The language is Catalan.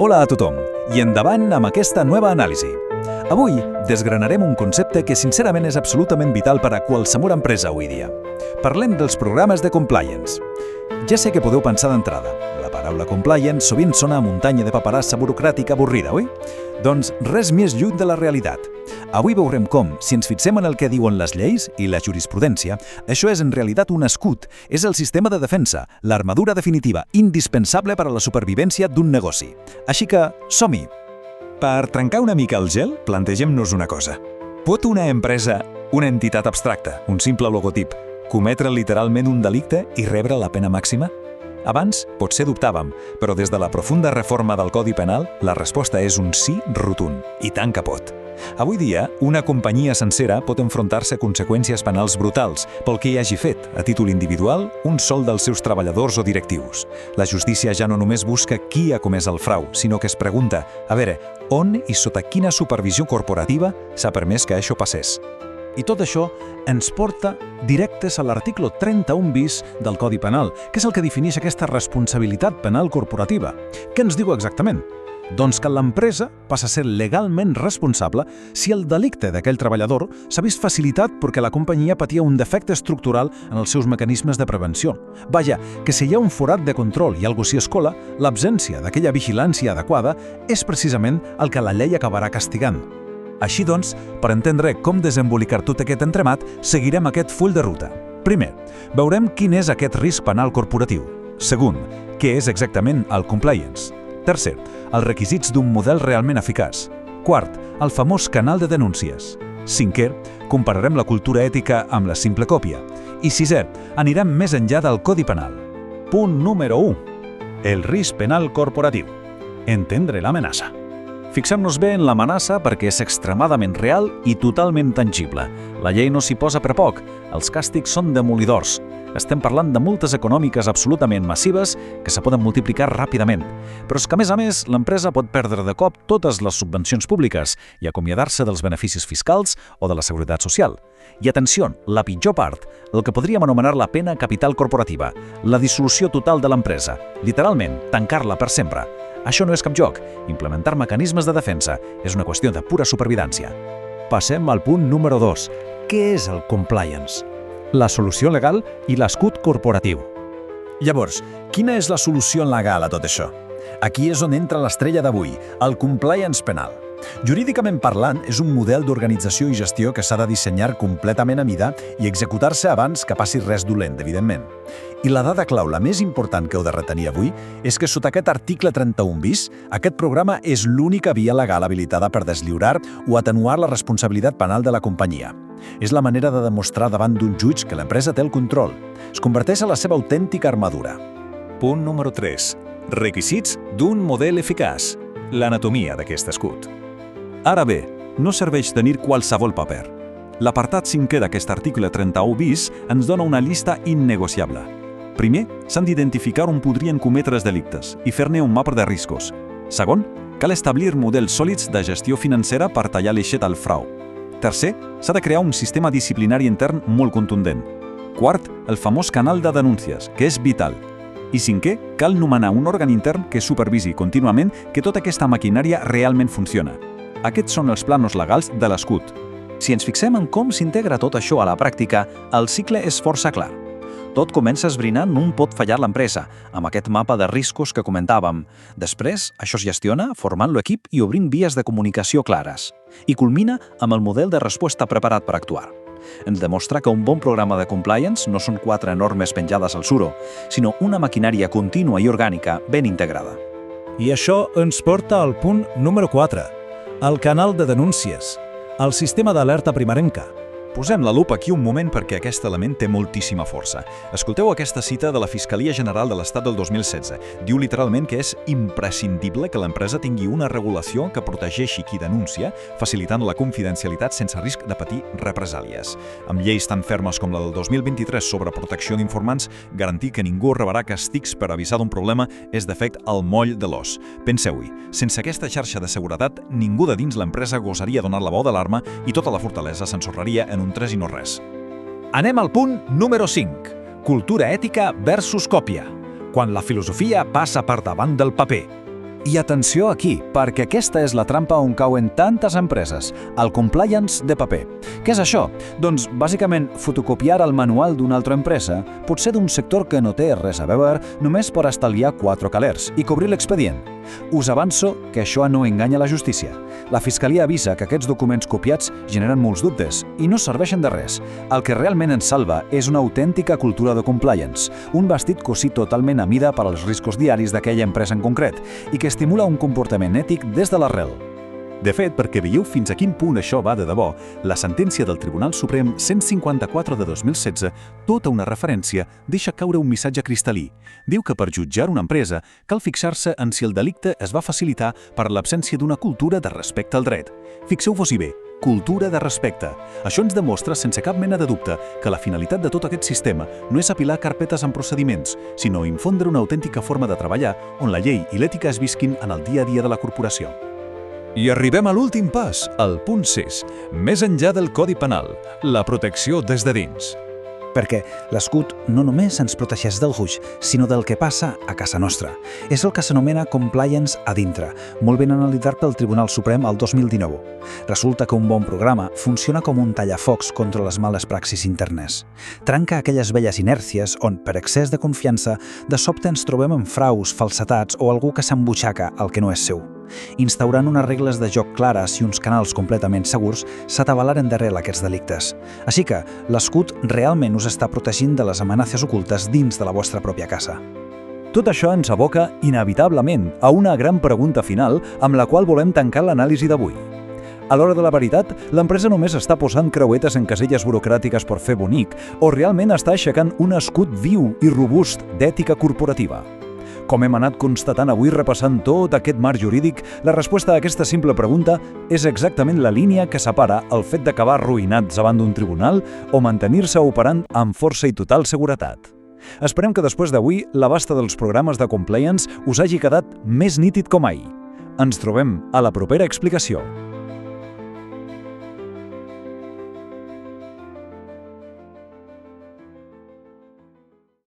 Hola a tothom, i endavant amb aquesta nova anàlisi. Avui desgranarem un concepte que sincerament és absolutament vital per a qualsevol empresa avui dia. Parlem dels programes de compliance. Ja sé que podeu pensar d'entrada, la paraula compliance sovint sona a muntanya de paperassa burocràtica avorrida, oi? Doncs res més lluny de la realitat. Avui veurem com, si ens fixem en el que diuen les lleis i la jurisprudència, això és en realitat un escut, és el sistema de defensa, l'armadura definitiva, indispensable per a la supervivència d'un negoci. Així que, som-hi! Per trencar una mica el gel, plantegem-nos una cosa. Pot una empresa, una entitat abstracta, un simple logotip, cometre literalment un delicte i rebre la pena màxima? Abans, potser dubtàvem, però des de la profunda reforma del Codi Penal, la resposta és un sí rotund, i tant que pot. Avui dia, una companyia sencera pot enfrontar-se a conseqüències penals brutals pel que hi hagi fet, a títol individual, un sol dels seus treballadors o directius. La justícia ja no només busca qui ha comès el frau, sinó que es pregunta, a veure, on i sota quina supervisió corporativa s'ha permès que això passés. I tot això ens porta directes a l'article 31 bis del Codi Penal, que és el que defineix aquesta responsabilitat penal corporativa. Què ens diu exactament? Doncs que l'empresa passa a ser legalment responsable si el delicte d'aquell treballador s'ha vist facilitat perquè la companyia patia un defecte estructural en els seus mecanismes de prevenció. Vaja, que si hi ha un forat de control i algú s'hi escola, l'absència d'aquella vigilància adequada és precisament el que la llei acabarà castigant. Així doncs, per entendre com desembolicar tot aquest entremat, seguirem aquest full de ruta. Primer, veurem quin és aquest risc penal corporatiu. Segon, què és exactament el compliance. Tercer, els requisits d'un model realment eficaç. Quart, el famós canal de denúncies. Cinquè, compararem la cultura ètica amb la simple còpia. I sisè, anirem més enllà del Codi Penal. Punt número 1. El risc penal corporatiu. Entendre l'amenaça. Fixem-nos bé en l'amenaça perquè és extremadament real i totalment tangible. La llei no s'hi posa per poc, els càstigs són demolidors. Estem parlant de multes econòmiques absolutament massives que se poden multiplicar ràpidament. Però és que, a més, l'empresa pot perdre de cop totes les subvencions públiques i acomiadar-se dels beneficis fiscals o de la seguretat social. I atenció, la pitjor part, el que podríem anomenar la pena capital corporativa, la dissolució total de l'empresa, literalment, tancar-la per sempre. Això no és cap joc. Implementar mecanismes de defensa és una qüestió de pura supervivència. Passem al punt número 2. Què és el compliance? La solució legal i l'escut corporatiu. Llavors, quina és la solució legal a tot això? Aquí és on entra l'estrella d'avui, el compliance penal. Jurídicament parlant, és un model d'organització i gestió que s'ha de dissenyar completament a mida i executar-se abans que passi res dolent, evidentment. I la dada clau, la més important que heu de retenir avui, és que sota aquest article 31 bis, aquest programa és l'única via legal habilitada per deslliurar o atenuar la responsabilitat penal de la companyia. És la manera de demostrar davant d'un jutge que l'empresa té el control. Es converteix en la seva autèntica armadura. Punt número 3. Requisits d'un model eficaç. L'anatomia d'aquest escut. Ara bé, no serveix tenir qualsevol paper. L'apartat 5è d'aquest article 31 bis ens dona una llista innegociable. Primer, s'han d'identificar on podrien cometre's delictes i fer-ne un mapa de riscos. Segon, cal establir models sòlids de gestió financera per tallar l'eixet al frau. Tercer, s'ha de crear un sistema disciplinari intern molt contundent. Quart, el famós canal de denúncies, que és vital. I cinquè, cal nomenar un òrgan intern que supervisi contínuament que tota aquesta maquinària realment funciona. Aquests són els planos legals de l'escut. Si ens fixem en com s'integra tot això a la pràctica, el cicle és força clar. Tot comença esbrinant on pot fallar l'empresa, amb aquest mapa de riscos que comentàvem. Després, això es gestiona formant l'equip i obrint vies de comunicació clares. I culmina amb el model de resposta preparat per actuar. Ens demostra que un bon programa de compliance no són 4 normes penjades al suro, sinó una maquinària contínua i orgànica ben integrada. I això ens porta al punt número 4, el canal de denúncies, el sistema d'alerta primerenca. Posem la lupa aquí un moment perquè aquest element té moltíssima força. Escolteu aquesta cita de la Fiscalia General de l'Estat del 2016. Diu literalment que és imprescindible que l'empresa tingui una regulació que protegeixi qui denuncia, facilitant la confidencialitat sense risc de patir represàlies. Amb lleis tan fermes com la del 2023 sobre protecció d'informants, garantir que ningú rebrà castigs per avisar d'un problema és de fet el moll de l'os. Penseu-hi, sense aquesta xarxa de seguretat, ningú de dins l'empresa gosaria donar la veu d'alarma i tota la fortalesa s'ensorraria en un 3 i no res. Anem al punt número 5. Cultura ètica versus còpia. Quan la filosofia passa per davant del paper. I atenció aquí, perquè aquesta és la trampa on cauen tantes empreses, el compliance de paper. Què és això? Doncs, bàsicament, fotocopiar el manual d'una altra empresa, potser d'un sector que no té res a veure, només per estalviar 4 calers i cobrir l'expedient. Us avanço que això no enganya la justícia. La Fiscalia avisa que aquests documents copiats generen molts dubtes i no serveixen de res. El que realment ens salva és una autèntica cultura de compliance, un vestit cosit totalment a mida per als riscos diaris d'aquella empresa en concret i que estimula un comportament ètic des de l'arrel. De fet, perquè veieu fins a quin punt això va de debò, la sentència del Tribunal Suprem 154 de 2016, tota una referència, deixa caure un missatge cristal·lí. Diu que per jutjar una empresa cal fixar-se en si el delicte es va facilitar per l'absència d'una cultura de respecte al dret. Fixeu-vos-hi bé, cultura de respecte. Això ens demostra sense cap mena de dubte que la finalitat de tot aquest sistema no és apilar carpetes amb procediments, sinó infondre una autèntica forma de treballar on la llei i l'ètica es visquin en el dia a dia de la corporació. I arribem a l'últim pas, el punt 6, més enllà del Codi Penal, la protecció des de dins. Perquè l'escut no només ens protegeix del ruix, sinó del que passa a casa nostra. És el que s'anomena compliance a dintre, molt ben analitzat pel Tribunal Suprem el 2019. Resulta que un bon programa funciona com un tallafocs contra les males praxis internes. Trenca aquelles velles inèrcies on, per excés de confiança, de sobte ens trobem amb fraus, falsetats o algú que s'embutxaca el que no és seu. Instaurant unes regles de joc clares i uns canals completament segurs, s'atabalaren darrere aquests delictes. Així que l'escut realment us està protegint de les amenaces ocultes dins de la vostra pròpia casa. Tot això ens aboca, inevitablement, a una gran pregunta final amb la qual volem tancar l'anàlisi d'avui. A l'hora de la veritat, l'empresa només està posant creuetes en caselles burocràtiques per fer bonic o realment està aixecant un escut viu i robust d'ètica corporativa? Com hem anat constatant avui repassant tot aquest marc jurídic, la resposta a aquesta simple pregunta és exactament la línia que separa el fet d'acabar arruïnats davant d'un tribunal o mantenir-se operant amb força i total seguretat. Esperem que després d'avui l'abast dels programes de compliance us hagi quedat més nítid com mai. Ens trobem a la propera explicació.